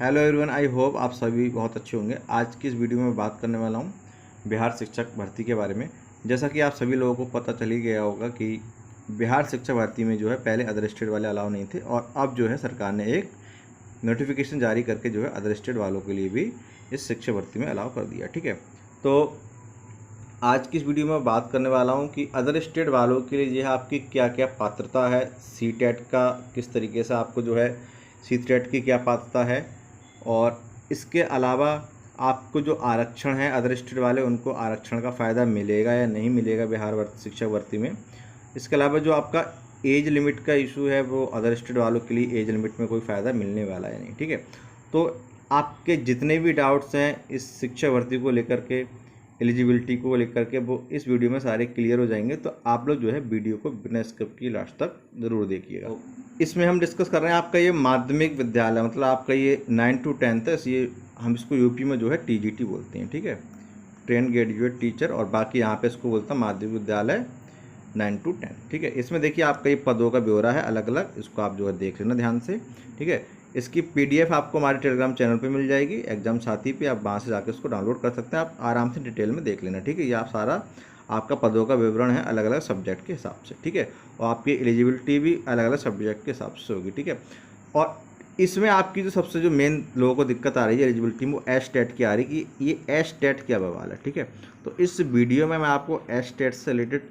Hello everyone, I hope आप सभी बहुत अच्छे होंगे। आज की इस वीडियो में बात करने वाला हूँ बिहार शिक्षक भर्ती के बारे में। जैसा कि आप सभी लोगों को पता चल ही गया होगा कि बिहार शिक्षक भर्ती में जो है पहले अदर स्टेट वाले अलाउ नहीं थे और अब जो है सरकार ने एक नोटिफिकेशन जारी करके जो है अदर स्टेट वालों के लिए भी इस शिक्षक भर्ती में अलाउ कर दिया। ठीक है, तो आज की इस वीडियो में बात करने वाला हूँ कि अदर स्टेट वालों के लिए यह आपकी क्या क्या पात्रता है, सीटेट का किस तरीके से आपको जो है सीटेट की क्या पात्रता है, और इसके अलावा आपको जो आरक्षण है अदर स्टेट वाले उनको आरक्षण का फ़ायदा मिलेगा या नहीं मिलेगा बिहार शिक्षक भर्ती में। इसके अलावा जो आपका एज लिमिट का इशू है वो अदर स्टेट वालों के लिए एज लिमिट में कोई फ़ायदा मिलने वाला है नहीं। ठीक है, तो आपके जितने भी डाउट्स हैं इस शिक्षक भर्ती को लेकर के, एलिजिबिलिटी को लेकर के, वो इस वीडियो में सारे क्लियर हो जाएंगे। तो आप लोग जो है वीडियो को बिना स्किप की लास्ट तक ज़रूर देखिएगा। इसमें हम डिस्कस कर रहे हैं आपका ये माध्यमिक विद्यालय, मतलब आपका ये 9 to 10 है। ये हम इसको यूपी में जो है टीजीटी बोलते हैं। ठीक है, ट्रेन ग्रेजुएट टीचर, और बाकी यहाँ पे इसको बोलता है माध्यमिक विद्यालय 9 to 10। ठीक है, इसमें देखिए आपका ये पदों का ब्यौरा है अलग अलग, इसको आप जो है देख लेना ध्यान से। ठीक है, इसकी पीडीएफ आपको हमारे टेलीग्राम चैनल पे मिल जाएगी, एग्जाम साथी पे, आप वहाँ से जाकर इसको डाउनलोड कर सकते हैं। आप आराम से डिटेल में देख लेना। ठीक है, ये आप सारा आपका पदों का विवरण है अलग अलग सब्जेक्ट के हिसाब से। ठीक है, और आपकी एलिजिबिलिटी भी अलग अलग सब्जेक्ट के हिसाब से होगी। ठीक है, और इसमें आपकी जो सबसे जो मेन लोगों को दिक्कत आ रही है एलिजिबिलिटी में, वो एस्टेट की आ रही है कि ये एस्टेट क्या बवाल है। ठीक है, तो इस वीडियो में मैं आपको एस्टेट से रिलेटेड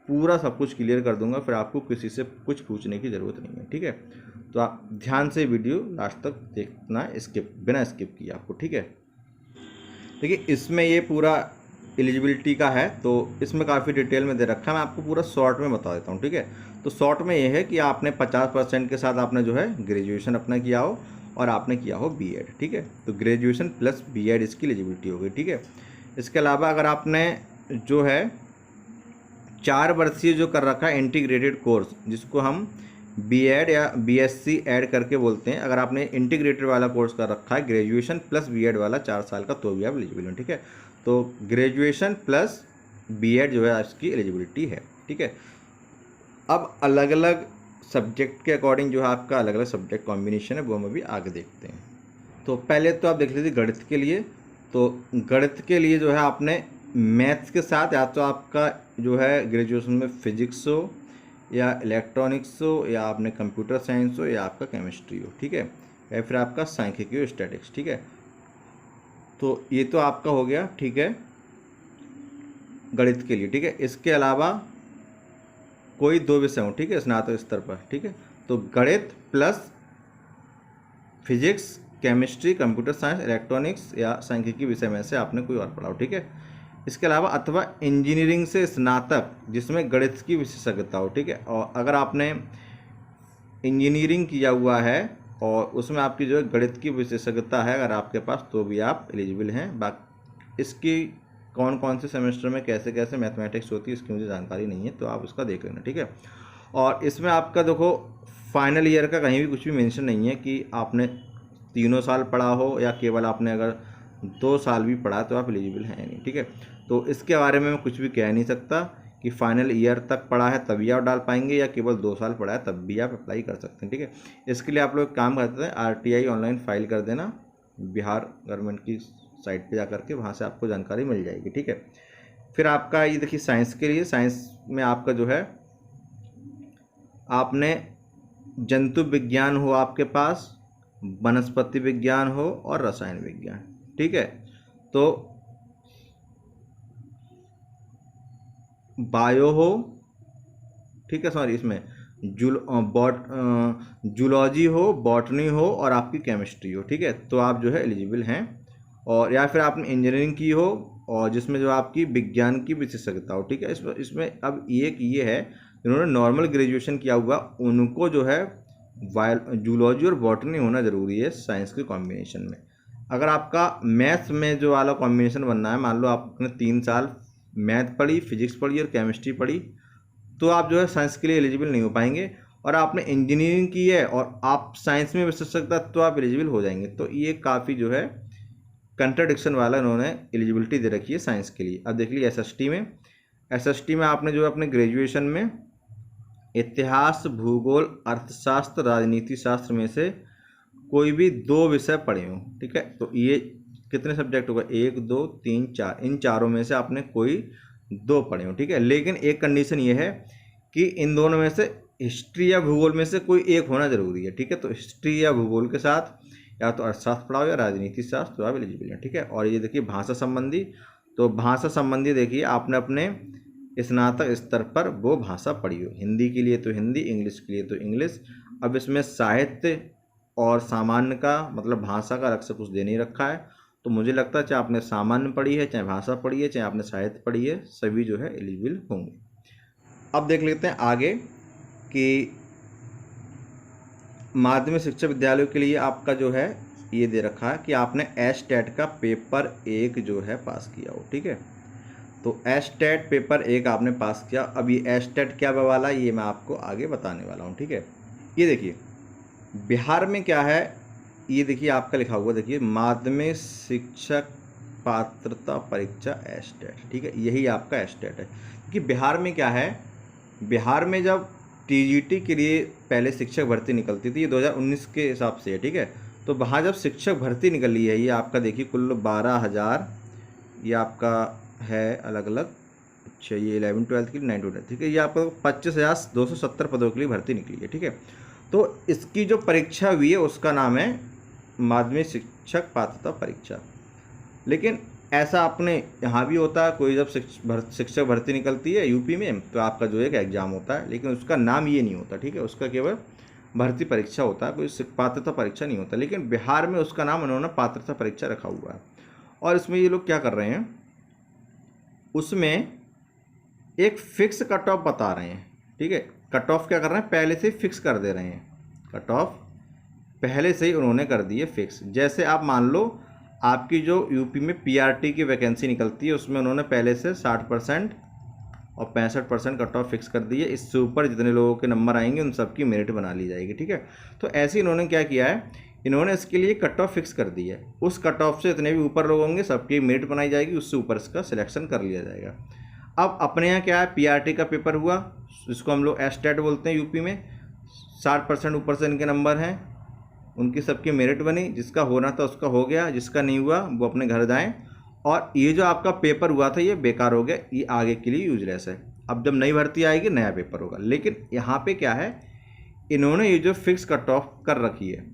पूरा सब कुछ क्लियर कर दूंगा, फिर आपको किसी से कुछ पूछने की ज़रूरत नहीं है। ठीक है, तो आप ध्यान से वीडियो लास्ट तक देखना, बिना स्किप किए आपको। ठीक है, देखिए इसमें ये पूरा एलिजिबिलिटी का है, तो इसमें काफ़ी डिटेल में दे रखा है। मैं आपको पूरा शॉर्ट में बता देता हूँ। ठीक है, तो शॉर्ट में ये है कि आपने 50% के साथ आपने जो है ग्रेजुएशन अपना किया हो और आपने किया हो बीएड। ठीक है, तो ग्रेजुएशन प्लस बीएड इसकी एलिजिबिलिटी होगी। ठीक है, इसके अलावा अगर आपने जो है 4 वर्षीय जो कर रखा है इंटीग्रेटेड कोर्स, जिसको हम बीएड या बीएससी ऐड करके बोलते हैं, अगर आपने इंटीग्रेटेड वाला कोर्स कर रखा है ग्रेजुएशन प्लस बीएड वाला 4 साल का, तो भी आप एलिजिबल हैं। ठीक है, तो ग्रेजुएशन प्लस बीएड जो है इसकी एलिजिबिलिटी है। ठीक है, अब अलग अलग सब्जेक्ट के अकॉर्डिंग जो है आपका अलग अलग सब्जेक्ट कॉम्बिनेशन है, वो हम अभी आगे देखते हैं। तो पहले तो आप देख लीजिए गणित के लिए। तो गणित के लिए जो है आपने मैथ्स के साथ या तो आपका जो है ग्रेजुएशन में फिजिक्स हो या इलेक्ट्रॉनिक्स हो या आपने कंप्यूटर साइंस हो या आपका केमिस्ट्री हो। ठीक है, या फिर आपका सांख्यिकी हो, स्टैटिक्स। ठीक है, तो ये तो आपका हो गया। ठीक है, गणित के लिए। ठीक है, इसके अलावा कोई 2 विषय हो, ठीक है, स्नातक स्तर पर। ठीक है, तो गणित plus physics, chemistry, computer science, electronics या सांख्यिकी विषय में से आपने कोई और पढ़ा हो। ठीक है, इसके अलावा अथवा इंजीनियरिंग से स्नातक जिसमें गणित की विशेषज्ञता हो। ठीक है, और अगर आपने इंजीनियरिंग किया हुआ है और उसमें आपकी जो है गणित की विशेषज्ञता है अगर आपके पास, तो भी आप एलिजिबल हैं। बाकी इसकी कौन कौन से सेमेस्टर में कैसे कैसे मैथमेटिक्स होती है इसकी मुझे जानकारी नहीं है, तो आप उसका देख लेना। ठीक है, और इसमें आपका देखो फाइनल ईयर का कहीं भी कुछ भी मेंशन नहीं है कि आपने 3 साल पढ़ा हो या केवल आपने अगर 2 साल भी पढ़ा तो आप एलिजिबल हैं नहीं। ठीक है, तो इसके बारे में मैं कुछ भी कह नहीं सकता कि फाइनल ईयर तक पढ़ा है तभी आप डाल पाएंगे या केवल 2 साल पढ़ा है तब भी आप अप्लाई कर सकते हैं। ठीक है, इसके लिए आप लोग काम करते हैं, आरटीआई ऑनलाइन फाइल कर देना बिहार गवर्नमेंट की साइट पे जा करके, वहाँ से आपको जानकारी मिल जाएगी। ठीक है, फिर आपका ये देखिए साइंस के लिए, साइंस में आपका जो है आपने जंतु विज्ञान हो आपके पास, वनस्पति विज्ञान हो और रसायन विज्ञान। ठीक है, तो बायो हो, ठीक है, सॉरी इसमें जूलॉजी हो, बॉटनी हो और आपकी केमिस्ट्री हो। ठीक है, तो आप जो है एलिजिबल हैं। और या फिर आपने इंजीनियरिंग की हो और जिसमें जो आपकी विज्ञान की विशेषज्ञता हो। ठीक है, इसमें अब ये है जिन्होंने नॉर्मल ग्रेजुएशन किया हुआ उनको जो है जूलॉजी और बॉटनी होना ज़रूरी है साइंस के कॉम्बिनेशन में। अगर आपका मैथ्स में जो वाला कॉम्बिनेशन बनना है, मान लो आपने 3 साल मैथ पढ़ी, फिजिक्स पढ़ी और केमिस्ट्री पढ़ी, तो आप जो है साइंस के लिए एलिजिबल नहीं हो पाएंगे। और आपने इंजीनियरिंग की है और आप साइंस में विशेषज्ञता, तो आप एलिजिबल हो जाएंगे। तो ये काफ़ी जो है कंट्राडिक्शन वाला इन्होंने एलिजिबिलिटी दे रखी है साइंस के लिए। अब देख लीजिए एसएसटी में आपने जो है अपने ग्रेजुएशन में इतिहास, भूगोल, अर्थशास्त्र, राजनीति शास्त्र में से कोई भी 2 विषय पढ़े हों, ठीक है। तो ये कितने सब्जेक्ट होगा, 1 2 3 4, इन चारों में से आपने कोई 2 पढ़े हों, ठीक है। लेकिन एक कंडीशन ये है कि इन दोनों में से हिस्ट्री या भूगोल में से कोई एक होना जरूरी है, ठीक है। तो हिस्ट्री या भूगोल के साथ या तो अर्थशास्त्र पढ़ाओ या राजनीति शास्त्र, तो आप एलिजिबल हैं, ठीक है। और ये देखिए भाषा संबंधी, तो भाषा संबंधी देखिए आपने अपने स्नातक स्तर पर वो भाषा पढ़ी हो, हिंदी के लिए तो हिंदी, इंग्लिश के लिए तो इंग्लिश। अब इसमें साहित्य और सामान्य का मतलब भाषा का अलग से कुछ दे नहीं रखा है, तो मुझे लगता है चाहे आपने सामान्य पढ़ी है, चाहे भाषा पढ़ी है, चाहे आपने साहित्य पढ़ी है, सभी जो है एलिजिबल होंगे। अब देख लेते हैं आगे कि माध्यमिक शिक्षा विद्यालयों के लिए आपका जो है ये दे रखा है कि आपने एसटेट का पेपर 1 जो है पास किया हो, ठीक है। तो एसटेट पेपर 1 आपने पास किया। अब ये एसटेट क्या वाला है ये मैं आपको आगे बताने वाला हूँ, ठीक है। ये देखिए बिहार में क्या है, ये देखिए आपका लिखा हुआ, देखिए माध्यमिक शिक्षक पात्रता परीक्षा एसटेट, ठीक है। यही आपका एसटेट है कि बिहार में क्या है, बिहार में जब टीजीटी के लिए पहले शिक्षक भर्ती निकलती थी, ये 2019 के हिसाब से है, ठीक है। तो वहाँ जब शिक्षक भर्ती निकली है, ये आपका देखिए कुल 12,000 ये आपका है अलग अलग, अच्छा ये 11 12 के लिए 9 12, ठीक है। ये आपको 25,270 पदों के लिए भर्ती निकली है, ठीक है। तो इसकी जो परीक्षा हुई है उसका नाम है माध्यमिक शिक्षक पात्रता परीक्षा। लेकिन ऐसा अपने यहाँ भी होता है, कोई जब शिक्षक भर्ती निकलती है यूपी में तो आपका जो एक एग्ज़ाम होता है, लेकिन उसका नाम ये नहीं होता, ठीक है। उसका केवल भर्ती परीक्षा होता है, कोई पात्रता परीक्षा नहीं होता। लेकिन बिहार में उसका नाम उन्होंने पात्रता परीक्षा रखा हुआ है। और इसमें ये लोग क्या कर रहे हैं, उसमें एक फिक्स कट ऑफ बता रहे हैं, ठीक है। कट ऑफ क्या कर रहे हैं, पहले से फिक्स कर दे रहे हैं, कट ऑफ पहले से ही उन्होंने कर दी है फिक्स। जैसे आप मान लो आपकी जो यूपी में पीआरटी की वैकेंसी निकलती है उसमें उन्होंने पहले से 60% और 65% कट ऑफ फिक्स कर दी है। इससे ऊपर जितने लोगों के नंबर आएंगे उन सबकी मेरिट बना ली जाएगी, ठीक है। तो ऐसे इन्होंने क्या किया है, इन्होंने इसके लिए कट ऑफ फिक्स कर दी है। उस कट ऑफ से जितने भी ऊपर लोग होंगे सबकी मेरिट बनाई जाएगी, उससे ऊपर इसका सिलेक्शन कर लिया जाएगा। अब अपने यहाँ क्या है, पीआरटी का पेपर हुआ, जिसको हम लोग एसटेट बोलते हैं यूपी में, 60% ऊपर से इनके नंबर हैं, उनकी सबकी मेरिट बनी, जिसका होना था उसका हो गया, जिसका नहीं हुआ वो अपने घर जाएं। और ये जो आपका पेपर हुआ था ये बेकार हो गया, ये आगे के लिए यूजलेस है। अब जब नई भर्ती आएगी नया पेपर होगा। लेकिन यहाँ पे क्या है, इन्होंने ये जो फिक्स कट ऑफ कर रखी है,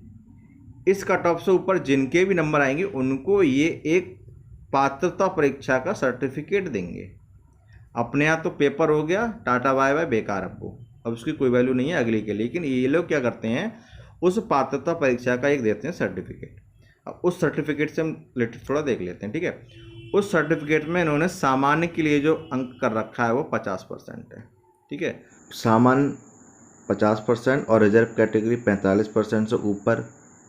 इस कट ऑफ से ऊपर जिनके भी नंबर आएंगे उनको ये एक पात्रता परीक्षा का सर्टिफिकेट देंगे। अपने यहाँ तो पेपर हो गया, टाटा बाय बाय, बेकार अब उसकी कोई वैल्यू नहीं है अगले के। लेकिन ये लोग क्या करते हैं, उस पात्रता परीक्षा का एक देते हैं सर्टिफिकेट। अब उस सर्टिफिकेट से हम रिलेटेड थोड़ा देख लेते हैं, ठीक है। उस सर्टिफिकेट में इन्होंने सामान्य के लिए जो अंक कर रखा है वो 50% है, ठीक है। सामान्य 50% और रिजर्व कैटेगरी 45% से ऊपर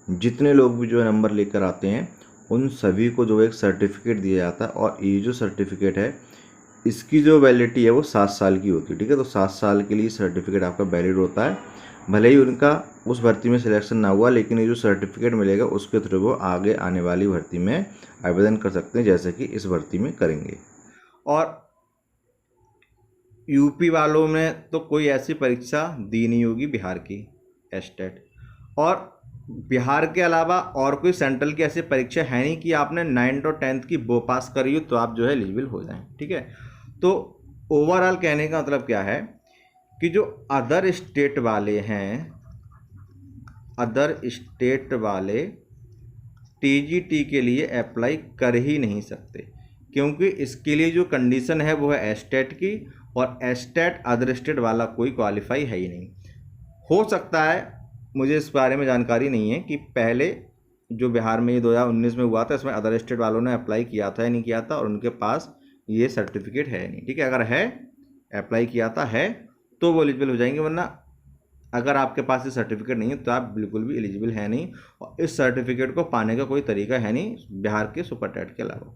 जितने लोग भी जो नंबर लेकर आते हैं उन सभी को जो एक सर्टिफिकेट दिया जाता है। और ये जो सर्टिफिकेट है इसकी जो वैलिडिटी है वो 7 साल की होती है, ठीक है। तो 7 साल के लिए सर्टिफिकेट आपका वैलिड होता है। भले ही उनका उस भर्ती में सिलेक्शन ना हुआ, लेकिन ये जो सर्टिफिकेट मिलेगा उसके थ्रू वो आगे आने वाली भर्ती में आवेदन कर सकते हैं, जैसे कि इस भर्ती में करेंगे। और यूपी वालों में तो कोई ऐसी परीक्षा दी नहीं होगी बिहार की एसटेट, और बिहार के अलावा और कोई सेंट्रल की ऐसी परीक्षा है नहीं कि आपने 9th और 10th की वो पास करी हो तो आप जो है एलिजिबल हो जाएं, ठीक है। तो ओवरऑल कहने का मतलब क्या है कि जो अदर स्टेट वाले हैं, अदर स्टेट वाले टीजीटी के लिए अप्लाई कर ही नहीं सकते, क्योंकि इसके लिए जो कंडीशन है वो है एसटेट की, और एसटेट अदर स्टेट वाला कोई क्वालिफाई है ही नहीं। हो सकता है, मुझे इस बारे में जानकारी नहीं है कि पहले जो बिहार में ये 2019 में हुआ था इसमें अदर स्टेट वालों ने अप्लाई किया था या नहीं किया था, और उनके पास ये सर्टिफिकेट है नहीं, ठीक है। अगर है, अप्लाई किया था है तो वो एलिजिबल हो जाएंगे, वरना अगर आपके पास ये सर्टिफिकेट नहीं है तो आप बिल्कुल भी एलिजिबल है नहीं। और इस सर्टिफिकेट को पाने का कोई तरीका है नहीं बिहार के सुपर टेट के अलावा,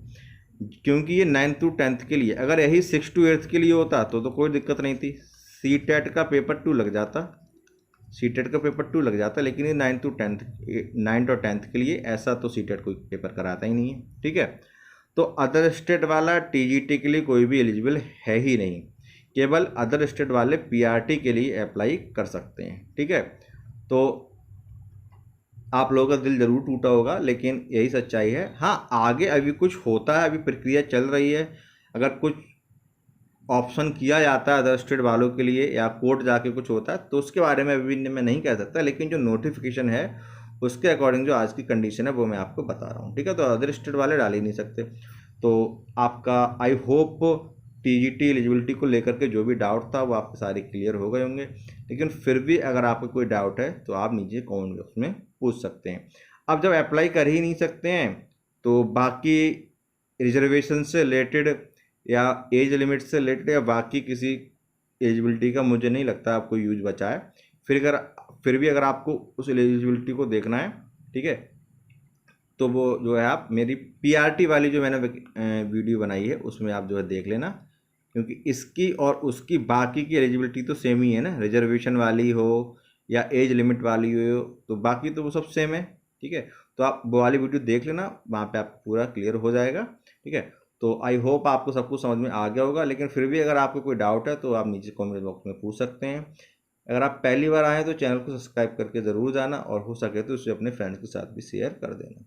क्योंकि ये 9th to 10th के लिए, अगर यही 6th to 8th के लिए होता तो कोई दिक्कत नहीं थी, सी टेट का पेपर 2 लग जाता, सी टेट का पेपर 2 लग जाता। लेकिन ये 9th और 10th के लिए ऐसा तो सी टेट कोई पेपर कराता ही नहीं है, ठीक है। तो अदर स्टेट वाला टीजीटी के लिए कोई भी एलिजिबल है ही नहीं, केवल अदर स्टेट वाले पीआरटी के लिए अप्लाई कर सकते हैं, ठीक है। तो आप लोगों का दिल ज़रूर टूटा होगा, लेकिन यही सच्चाई है। हाँ, आगे अभी कुछ होता है, अभी प्रक्रिया चल रही है। अगर कुछ ऑप्शन किया जाता है अदर स्टेट वालों के लिए या कोर्ट जाके कुछ होता है तो उसके बारे में अभी मैं नहीं कह सकता, लेकिन जो नोटिफिकेशन है उसके अकॉर्डिंग जो आज की कंडीशन है वो मैं आपको बता रहा हूँ, ठीक है। तो अदर स्टेट वाले डाल ही नहीं सकते। तो आपका आई होप टीजीटी एलिजिबिलिटी को लेकर के जो भी डाउट था वो आपके सारे क्लियर हो गए होंगे, लेकिन फिर भी अगर आपको कोई डाउट है तो आप नीचे कमेंट बॉक्स में पूछ सकते हैं। अब जब अप्लाई कर ही नहीं सकते हैं तो बाकी रिजर्वेशन से रिलेटेड या एज लिमिट से रिलेटेड या बाकी किसी एलिजिबिलिटी का मुझे नहीं लगता आपको यूज बचा है। फिर भी अगर आपको उस एलिजिबिलिटी को देखना है, ठीक है, तो वो जो है आप मेरी पीआरटी वाली जो मैंने वीडियो बनाई है उसमें आप जो है देख लेना, क्योंकि इसकी और उसकी बाकी की एलिजिबिलिटी तो सेम ही है ना, रिजर्वेशन वाली हो या एज लिमिट वाली हो तो बाकी तो वो सब सेम है, ठीक है। तो आप वो वाली वीडियो देख लेना, वहाँ पे आपको पूरा क्लियर हो जाएगा, ठीक है। तो आई होप आपको सब कुछ समझ में आ गया होगा, लेकिन फिर भी अगर आपको कोई डाउट है तो आप नीचे कमेंट बॉक्स में पूछ सकते हैं। अगर आप पहली बार आए तो चैनल को सब्सक्राइब करके ज़रूर जाना, और हो सके तो इसे अपने फ्रेंड्स के साथ भी शेयर कर देना।